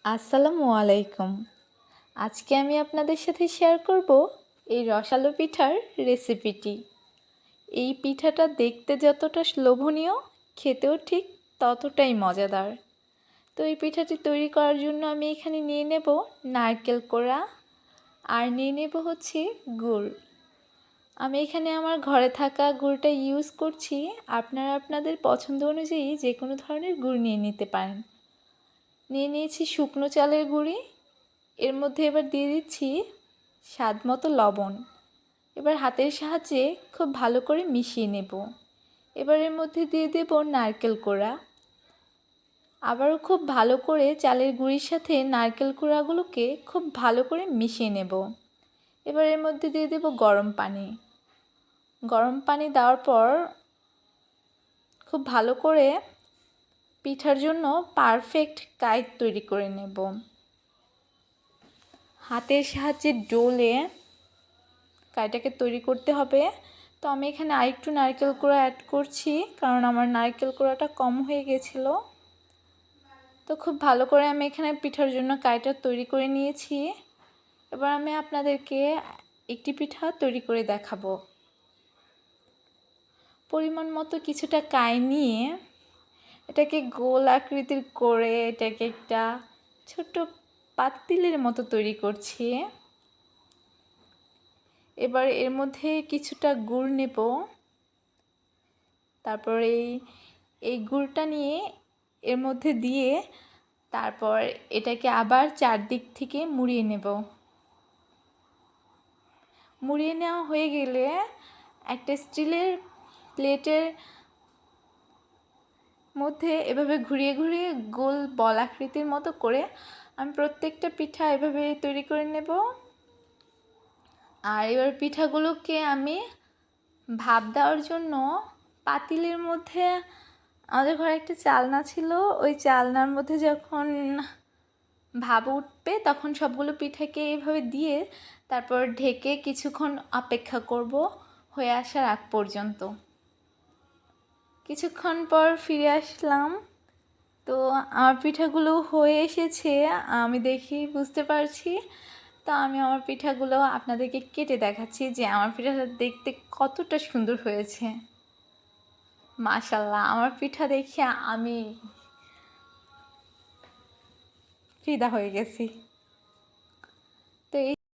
আসসালামু আলাইকুম। আজকে আমি আপনাদের সাথে শেয়ার করব এই রসালো পিঠার রেসিপিটি। এই পিঠাটা দেখতে যতটা লোভনীয়, খেতেও ঠিক ততটাই মজাদার। তো এই পিঠাটি তৈরি করার জন্য আমি এখানে নিয়ে নেব নারকেল কোড়া, আর নিয়ে নেব হচ্ছে গুড়। আমি এখানে আমার ঘরে থাকা গুড়টা ইউজ করছি। আপনারা আপনাদের পছন্দ অনুযায়ী যে কোনো ধরনের গুড় নিয়ে নিতে পারেন। নিয়ে নিয়েছি শুকনো চালের গুঁড়ি। এর মধ্যে এবার দিয়ে দিচ্ছি স্বাদ মতো লবণ। এবার হাতের সাহায্যে খুব ভালো করে মিশিয়ে নেব। এবার এর মধ্যে দিয়ে দেব নারকেল কোড়া। আবারও খুব ভালো করে চালের গুঁড়ির সাথে নারকেল কোড়াগুলোকে খুব ভালো করে মিশিয়ে নেব। এবার এর মধ্যে দিয়ে দেব গরম পানি। গরম পানি দেওয়ার পর খুব ভালো করে পিঠার জন্য পারফেক্ট কাইট তৈরি করে নেব। হাতের সাহায্যে ডলে কাইটাকে তৈরি করতে হবে। তো আমি এখানে আরেকটু নারকেল কোড়া অ্যাড করছি, কারণ আমার নারকেল কোড়াটা কম হয়ে গেছিল। তো খুব ভালো করে আমি এখানে পিঠার জন্য কাইটা তৈরি করে নিয়েছি। এবার আমি আপনাদেরকে একটি পিঠা তৈরি করে দেখাবো। পরিমাণ মতো কিছুটা কাই নিয়ে এটাকে গোল আকৃতির করে এটাকে একটা ছোট্ট পাতিলের মতো তৈরি করছি। এবার এর মধ্যে কিছুটা গুড় নেব। তারপর এই গুড়টা নিয়ে এর মধ্যে দিয়ে তারপর এটাকে আবার চারদিক থেকে মুড়িয়ে নেব। মুড়িয়ে নেওয়া হয়ে গেলে একটা স্টিলের প্লেটের মধ্যে এভাবে ঘুরিয়ে ঘুরিয়ে গোল বল আকৃতির মতো করে আমি প্রত্যেকটা পিঠা এভাবে তৈরি করে নেব। আর এবার পিঠাগুলোকে আমি ভাপ দেওয়ার জন্য পাতিলের মধ্যে, আমাদের ঘরে একটা চালনা ছিল, ওই চালনার মধ্যে যখন ভাপ উঠবে তখন সবগুলো পিঠাকে এইভাবে দিয়ে তারপর ঢেকে কিছুক্ষণ অপেক্ষা করব হয়ে আসার আগ পর্যন্ত। কিছুক্ষণ পর ফিরে আসলাম। তো আমার পিঠাগুলো হয়ে এসেছে, আমি দেখি বুঝতে পারছি। তো আমি আমার পিঠাগুলো আপনাদেরকে কেটে দেখাচ্ছি যে আমার পিঠাটা দেখতে কতটা সুন্দর হয়েছে। মাশাআল্লাহ, আমার পিঠা দেখে আমি ফিদা হয়ে গেছি।